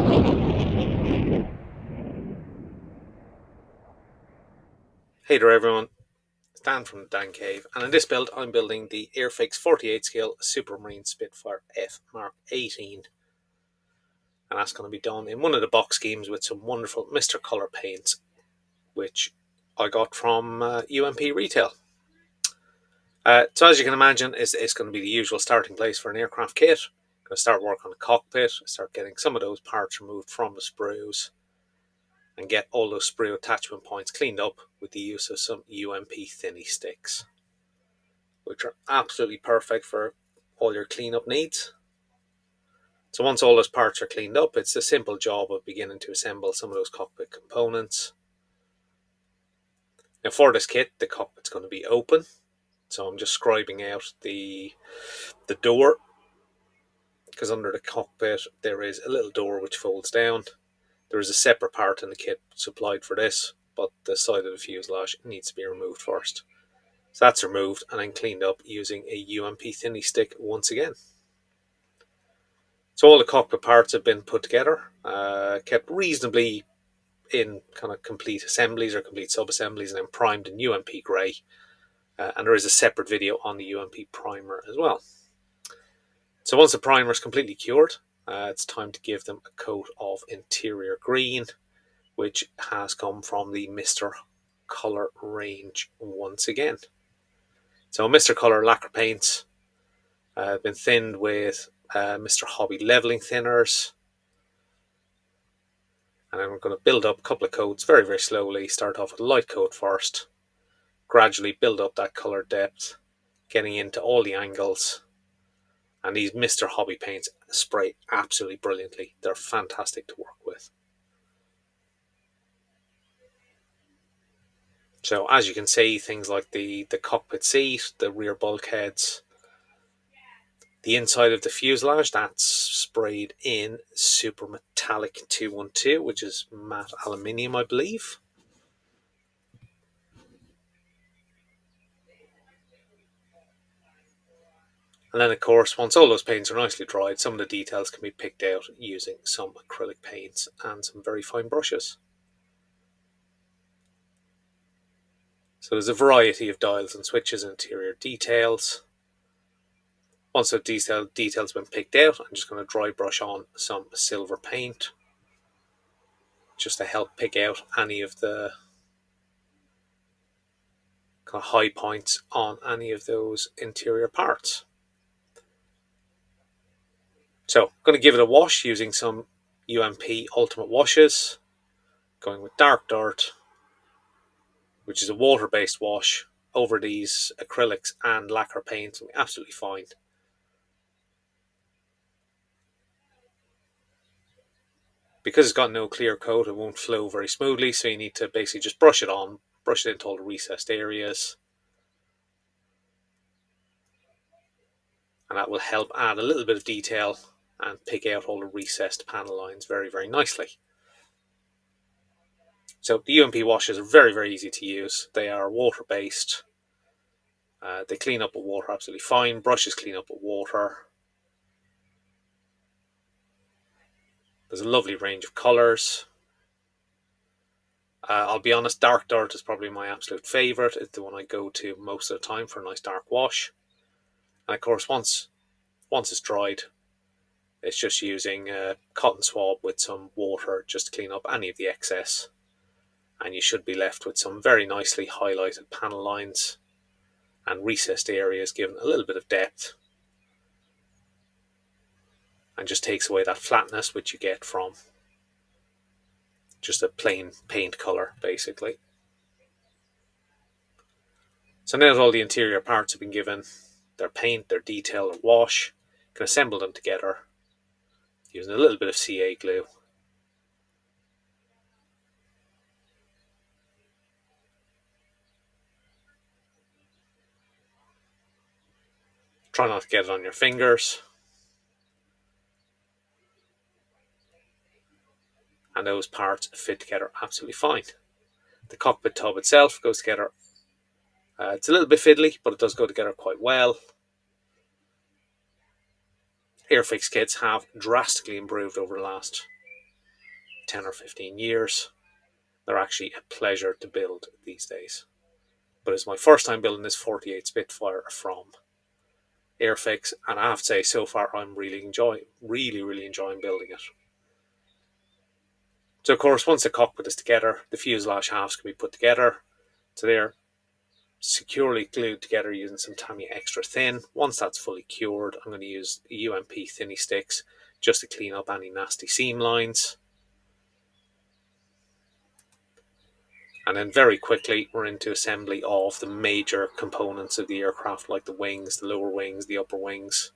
Hey there everyone, it's Dan from the Dan Cave, and in this build I'm building the Airfix 48 scale Supermarine Spitfire F Mark 18, and that's going to be done in one of the box schemes with some wonderful Mr. Colour paints which I got from UMP Retail. So as you can imagine, it's going to be the usual starting place for an aircraft kit. I'm going to start work on the cockpit, start getting some of those parts removed from the sprues, and get all those sprue attachment points cleaned up with the use of some UMP thinny sticks, which are absolutely perfect for all your cleanup needs. So once all those parts are cleaned up, it's a simple job of beginning to assemble some of those cockpit components. Now for this kit, the cockpit's going to be open, so I'm just scribing out the door, because under the cockpit there is a little door which folds down. There is a separate part in the kit supplied for this, but the side of the fuselage needs to be removed first. So that's removed and then cleaned up using a UMP thinny stick once again. So all the cockpit parts have been put together, kept reasonably in kind of complete assemblies or complete sub-assemblies, and then primed in UMP grey. And there is a separate video on the UMP primer as well. So once the primer is completely cured, it's time to give them a coat of interior green, which has come from the Mr. Colour range once again. So Mr. Colour lacquer paints have been thinned with Mr. Hobby leveling thinners, and then we're going to build up a couple of coats very, very slowly. Start off with a light coat first, gradually build up that colour depth, getting into all the angles. And these Mr. Hobby paints spray absolutely brilliantly. They're fantastic to work with. So as you can see, things like the cockpit seat, the rear bulkheads, the inside of the fuselage, that's sprayed in Super Metallic 212, which is matte aluminium, I believe. And then, of course, once all those paints are nicely dried, some of the details can be picked out using some acrylic paints and some very fine brushes. So there's a variety of dials and switches and interior details. Once the details have been picked out, I'm just going to dry brush on some silver paint, just to help pick out any of the kind of high points on any of those interior parts. So I'm going to give it a wash using some UMP Ultimate Washes, going with Dark Dirt, which is a water-based wash, over these acrylics and lacquer paints. Will be absolutely fine. Because it's got no clear coat, it won't flow very smoothly, so you need to basically just brush it on, brush it into all the recessed areas. And that will help add a little bit of detail and pick out all the recessed panel lines very, very nicely. So the UMP washes are very, very easy to use. They are water-based. They clean up with water absolutely fine. Brushes clean up with water. There's a lovely range of colours. I'll be honest, Dark Dirt is probably my absolute favourite. It's the one I go to most of the time for a nice dark wash. And of course, once it's dried, it's just using a cotton swab with some water just to clean up any of the excess. And you should be left with some very nicely highlighted panel lines and recessed areas given a little bit of depth, and just takes away that flatness which you get from just a plain paint colour, basically. So now that all the interior parts have been given their paint, their detail, their wash, you can assemble them together using a little bit of CA glue. Try not to get it on your fingers. And those parts fit together absolutely fine. The cockpit tub itself goes together. It's a little bit fiddly, but it does go together quite well. Airfix kits have drastically improved over the last 10 or 15 years. They're actually a pleasure to build these days. But it's my first time building this 48 Spitfire from Airfix, and I have to say, so far I'm really enjoying building it. So of course, once the cockpit is together, the fuselage halves can be put together. So they're securely glued together using some Mk.XVIII. Once that's fully cured, I'm going to use UMP thinny sticks just to clean up any nasty seam lines. And then very quickly we're into assembly of the major components of the aircraft, like the wings, the lower wings, the upper wings,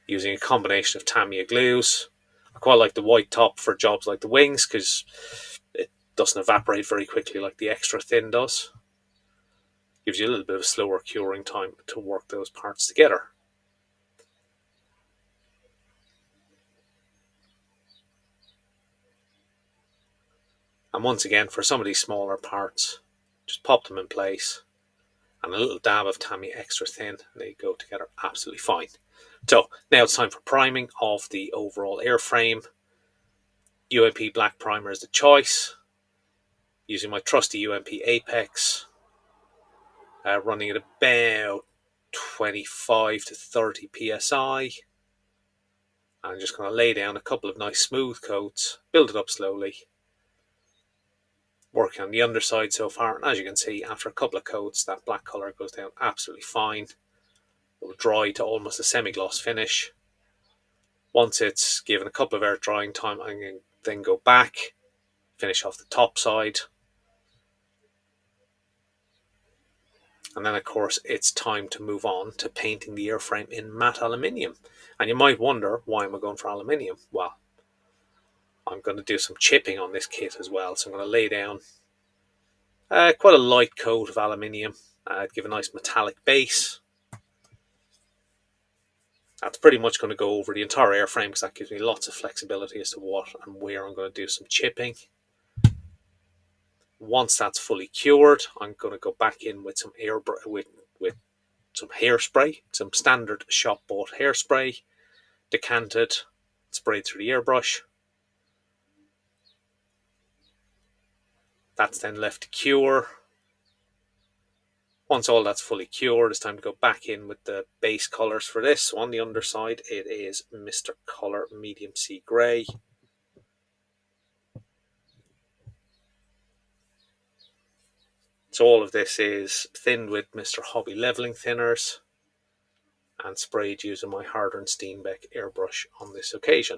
using a combination of Tamiya glues. I quite like the white top for jobs like the wings because it doesn't evaporate very quickly like the extra thin does. Gives you a little bit of a slower curing time to work those parts together. And once again, for some of these smaller parts, just pop them in place and a little dab of Tamiya and they go together absolutely fine. So now it's time for priming of the overall airframe. UMP black primer is the choice, using my trusty UMP Apex, running at about 25 to 30 psi. I'm just going to lay down a couple of nice smooth coats, build it up slowly, working on the underside so far, and as you can see, after a couple of coats, that black colour goes down absolutely fine. It will dry to almost a semi-gloss finish. Once it's given a couple of hour drying time, I'm going to then go back, finish off the top side, and then of course it's time to move on to painting the airframe in matte aluminium. And you might wonder, why am I going for aluminium? Well, I'm going to do some chipping on this kit as well, so I'm going to lay down quite a light coat of aluminium, give a nice metallic base. That's pretty much going to go over the entire airframe because that gives me lots of flexibility as to what and where I'm going to do some chipping. Once that's fully cured, I'm going to go back in with some with some hairspray, some standard shop bought hairspray, decanted, sprayed through the airbrush. That's then left to cure. Once all that's fully cured, it's time to go back in with the base colours for this. So on the underside, it is Mr. Colour Medium Sea Grey. So all of this is thinned with Mr. Hobby levelling thinners and sprayed using my Harder & Steenbeck airbrush on this occasion.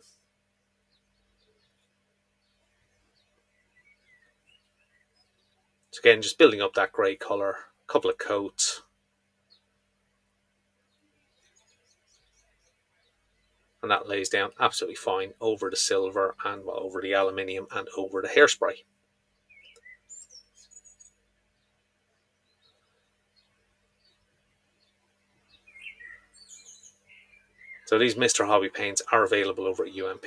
So again, just building up that grey colour, a couple of coats. And that lays down absolutely fine over the silver and over the aluminium and over the hairspray. So these Mr. Hobby paints are available over at UMP.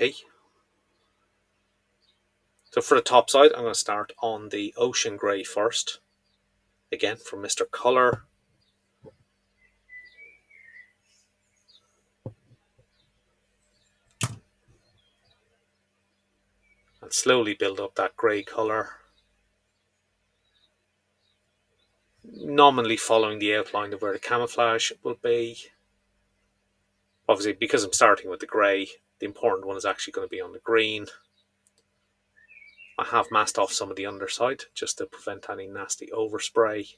So for the top side, I'm going to start on the Ocean Grey first. Again, from Mr. Colour. And slowly build up that grey colour. Nominally following the outline of where the camouflage will be. Obviously, because I'm starting with the grey, the important one is actually going to be on the green. I have masked off some of the underside just to prevent any nasty overspray.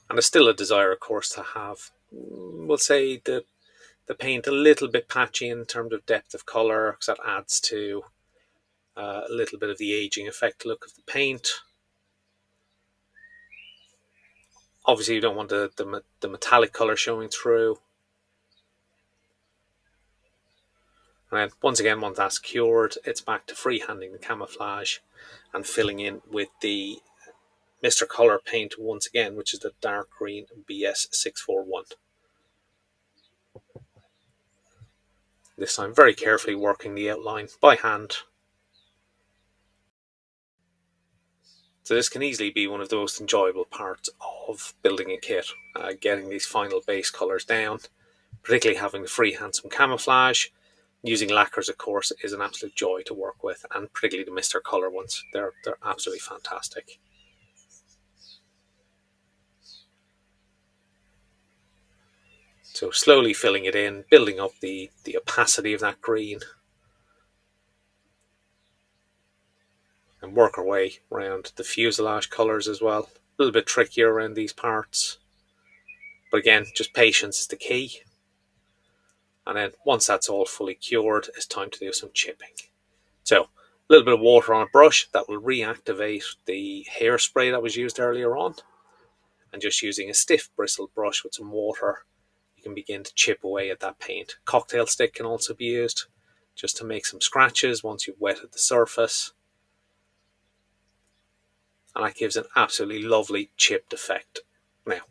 And there's still a desire, of course, to have, we'll say, the paint a little bit patchy in terms of depth of colour, because that adds to a little bit of the aging effect look of the paint. Obviously, you don't want the metallic colour showing through. And then, once again, once that's cured, it's back to freehanding the camouflage and filling in with the Mr. Colour paint once again, which is the dark green BS641. This time very carefully working the outline by hand. So this can easily be one of the most enjoyable parts of building a kit, getting these final base colours down, particularly having the freehand some camouflage. Using lacquers, of course, is an absolute joy to work with, and particularly the Mr. Colour ones. They're absolutely fantastic. So slowly filling it in, building up the opacity of that green, and work our way around the fuselage colours as well. A little bit trickier around these parts, but again, just patience is the key. And then once that's all fully cured, it's time to do some chipping. So a little bit of water on a brush, that will reactivate the hairspray that was used earlier on. And just using a stiff bristled brush with some water, you can begin to chip away at that paint. Cocktail stick can also be used just to make some scratches once you've wetted the surface. And that gives an absolutely lovely chipped effect. Now,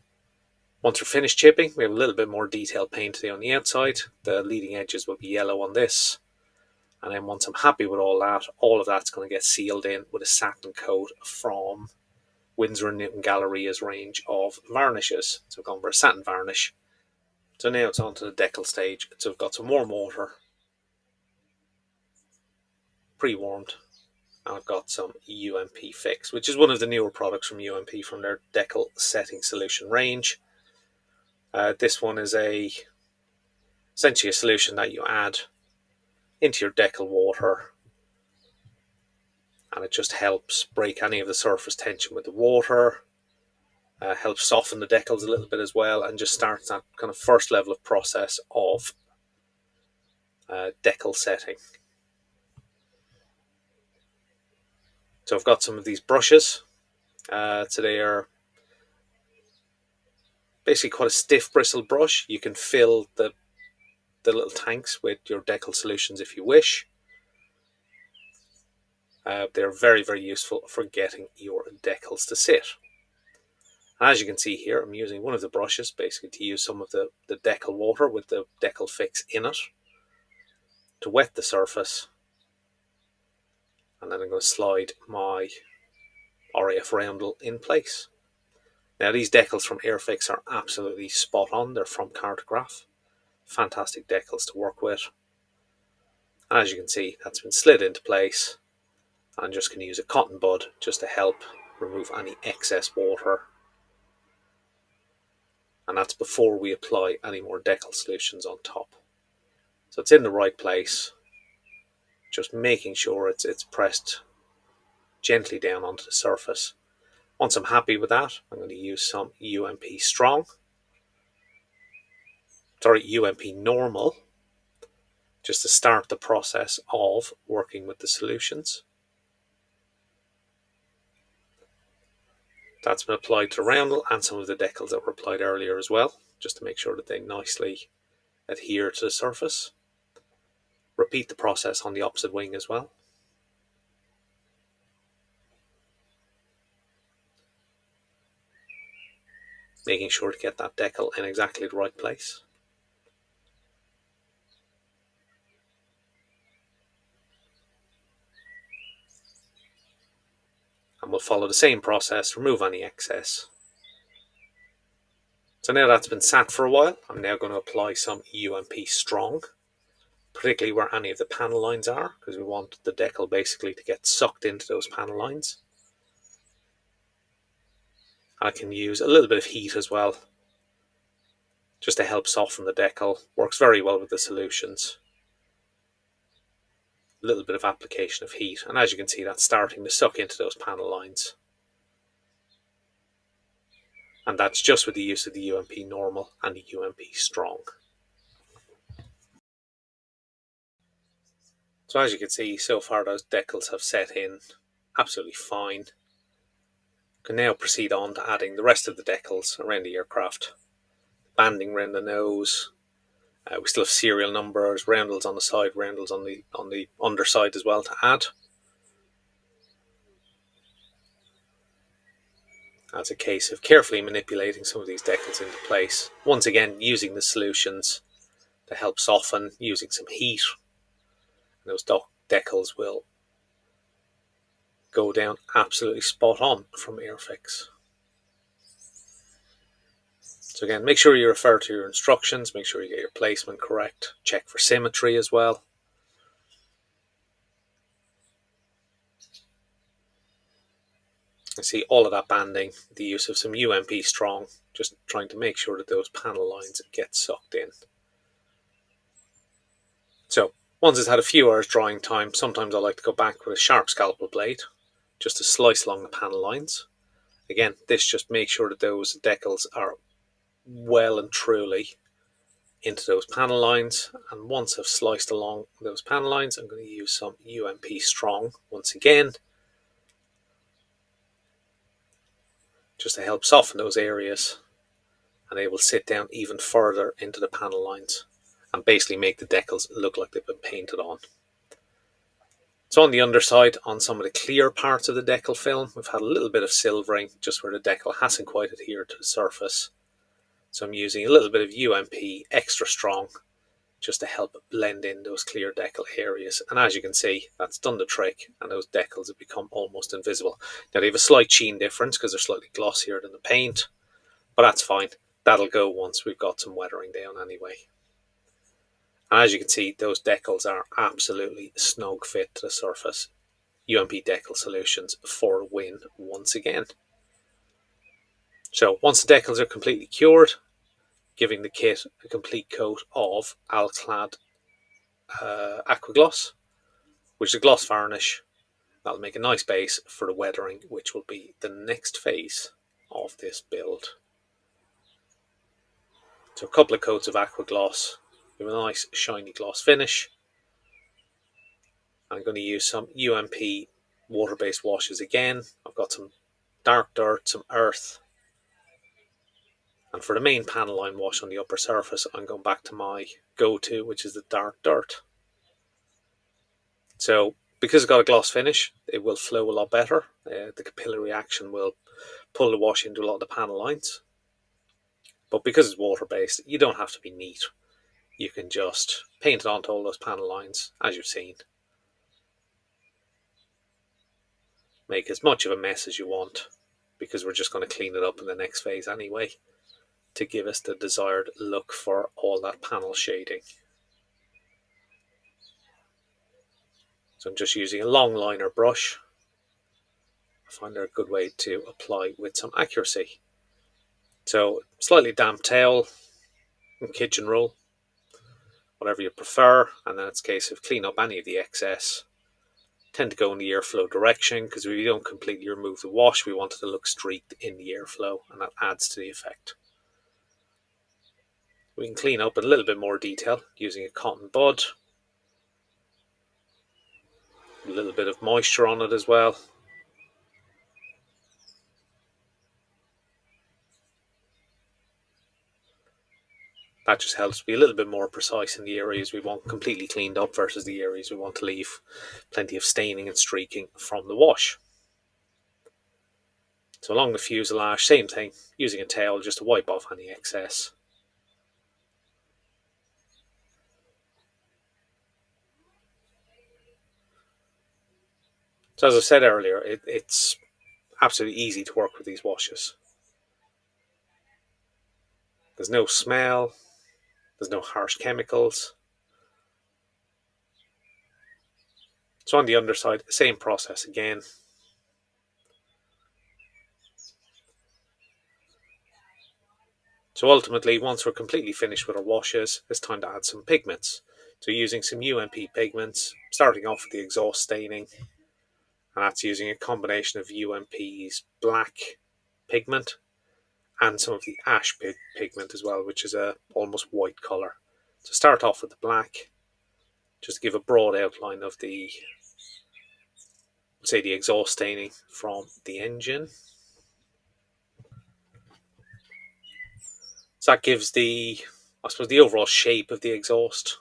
once we're finished chipping, we have a little bit more detailed paint on the outside. The leading edges will be yellow on this. And then once I'm happy with all of that's going to get sealed in with a satin coat from Winsor & Newton Galleria's range of varnishes. So I've gone for a satin varnish. So now it's on to the decal stage. So I've got some warm water, pre-warmed, and I've got some UMP Fix, which is one of the newer products from UMP from their decal setting solution range. This one is essentially a solution that you add into your decal water, and it just helps break any of the surface tension with the water, helps soften the decals a little bit as well, and just starts that kind of first level of process of decal setting. So I've got some of these brushes. So they are basically quite a stiff bristle brush. You can fill the little tanks with your decal solutions if you wish. They're very, very useful for getting your decals to sit. And as you can see here, I'm using one of the brushes basically to use some of the decal water with the decal fix in it to wet the surface. And then I'm going to slide my RAF roundel in place. Now these decals from Airfix are absolutely spot on. They're from Cartograph. Fantastic decals to work with. And as you can see, that's been slid into place. I'm just going to use a cotton bud just to help remove any excess water. And that's before we apply any more decal solutions on top. So it's in the right place. Just making sure it's pressed gently down onto the surface. Once I'm happy with that, I'm going to use some UMP Normal, just to start the process of working with the solutions. That's been applied to the roundel and some of the decals that were applied earlier as well, just to make sure that they nicely adhere to the surface. Repeat the process on the opposite wing as well. Making sure to get that decal in exactly the right place. And we'll follow the same process, remove any excess. So now that's been sat for a while, I'm now going to apply some UMP Strong, particularly where any of the panel lines are, because we want the decal basically to get sucked into those panel lines. I can use a little bit of heat as well, just to help soften the decal. Works very well with the solutions. A little bit of application of heat, and as you can see, that's starting to suck into those panel lines. And that's just with the use of the UMP Normal and the UMP Strong. So as you can see, so far those decals have set in absolutely fine. Can now proceed on to adding the rest of the decals around the aircraft. Banding around the nose. We still have serial numbers, roundels on the side, roundels on the underside as well to add. That's a case of carefully manipulating some of these decals into place. Once again, using the solutions to help soften, using some heat. Those decals will go down absolutely spot on from Airfix. So again, make sure you refer to your instructions, make sure you get your placement correct, check for symmetry as well. I see all of that banding, the use of some UMP strong, just trying to make sure that those panel lines get sucked in. So once it's had a few hours drying time, sometimes I like to go back with a sharp scalpel blade just to slice along the panel lines. Again, this just makes sure that those decals are well and truly into those panel lines. And once I've sliced along those panel lines, I'm going to use some UMP strong once again, just to help soften those areas, and they will sit down even further into the panel lines and basically make the decals look like they've been painted on. So on the underside, on some of the clear parts of the decal film, we've had a little bit of silvering just where the decal hasn't quite adhered to the surface. So I'm using a little bit of UMP extra strong just to help blend in those clear decal areas. And as you can see, that's done the trick, and those decals have become almost invisible. Now they have a slight sheen difference because they're slightly glossier than the paint, but that's fine. That'll go once we've got some weathering down anyway. And as you can see, those decals are absolutely snug fit to the surface. UMP decal solutions for a win once again. So once the decals are completely cured, giving the kit a complete coat of Alclad Aquagloss, which is a gloss varnish. That'll make a nice base for the weathering, which will be the next phase of this build. So a couple of coats of Aquagloss with a nice shiny gloss finish. I'm going to use some UMP water-based washes again. I've got some dark dirt, some earth. And for the main panel line wash on the upper surface, I'm going back to my go-to, which is the dark dirt. So because it's got a gloss finish, it will flow a lot better. The capillary action will pull the wash into a lot of the panel lines. But because it's water-based, you don't have to be neat. You can just paint it onto all those panel lines, as you've seen. Make as much of a mess as you want, because we're just going to clean it up in the next phase anyway, to give us the desired look for all that panel shading. So I'm just using a long liner brush. I find they're a good way to apply with some accuracy. So slightly damp towel and kitchen roll, whatever you prefer, and then it's a case of clean up any of the excess. Tend to go in the airflow direction, because if you don't completely remove the wash, we want it to look streaked in the airflow, and that adds to the effect. We can clean up in a little bit more detail using a cotton bud. A little bit of moisture on it as well. That just helps be a little bit more precise in the areas we want completely cleaned up versus the areas we want to leave plenty of staining and streaking from the wash. So along the fuselage, same thing, using a towel just to wipe off any excess. So as I said earlier, it's absolutely easy to work with these washes. There's no smell, there's no harsh chemicals. So on the underside, same process again. So ultimately, once we're completely finished with our washes, it's time to add some pigments. So using some UMP pigments, starting off with the exhaust staining, and that's using a combination of UMP's black pigment and some of the ash pigment as well, which is a almost white colour. So start off with the black, just to give a broad outline of the, say, the exhaust staining from the engine. So that gives the, I suppose, the overall shape of the exhaust.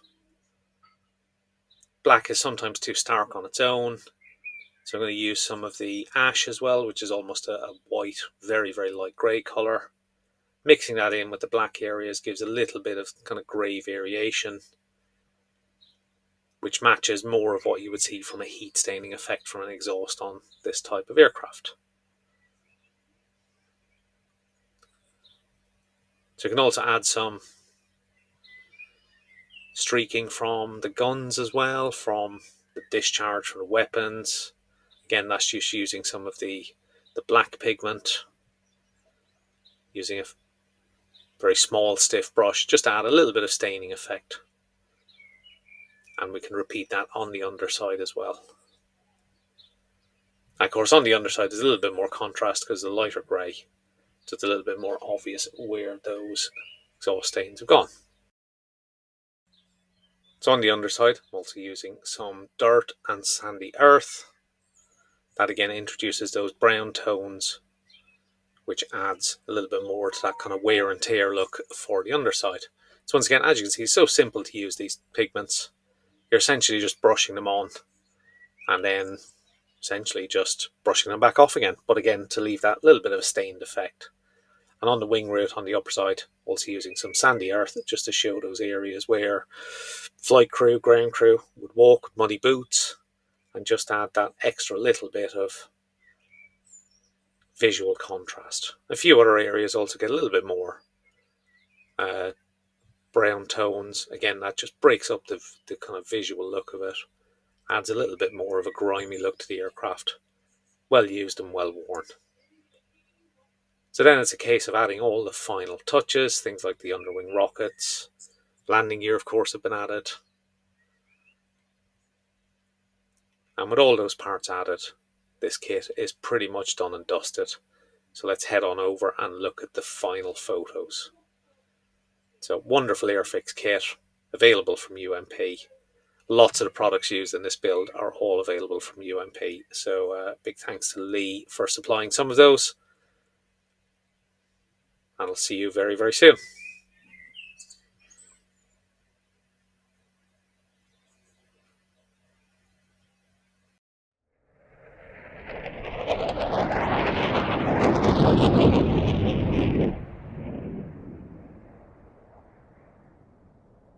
Black is sometimes too stark on its own, so I'm going to use some of the ash as well, which is almost a white, very, very light grey colour. Mixing that in with the black areas gives a little bit of kind of grey variation. which matches more of what you would see from a heat staining effect from an exhaust on this type of aircraft. So you can also add some streaking from the guns as well, from the discharge from the weapons. Again, that's just using some of the black pigment, using a very small stiff brush, just to add a little bit of staining effect. And we can repeat that on the underside as well. And of course, on the underside there's a little bit more contrast because of the lighter grey, so it's a little bit more obvious where those exhaust stains have gone. So on the underside, I'm also using some dirt and sandy earth. That again introduces those brown tones, which adds a little bit more to that kind of wear and tear look for the underside. So once again, as you can see, it's so simple to use these pigments. You're essentially just brushing them on and then essentially just brushing them back off again, but again to leave that little bit of a stained effect. And on the wing root on the upper side, also using some sandy earth just to show those areas where flight crew, ground crew would walk with muddy boots, and just add that extra little bit of visual contrast. A few other areas also get a little bit more brown tones. Again, that just breaks up the kind of visual look of it, adds a little bit more of a grimy look to the aircraft. Well used and well worn. So then it's a case of adding all the final touches, things like the underwing rockets, landing gear of course have been added. And with all those parts added, this kit is pretty much done and dusted. So let's head on over and look at the final photos. So wonderful Airfix kit, available from UMP. Lots of the products used in this build are all available from UMP. So big thanks to Lee for supplying some of those. And I'll see you very, very soon.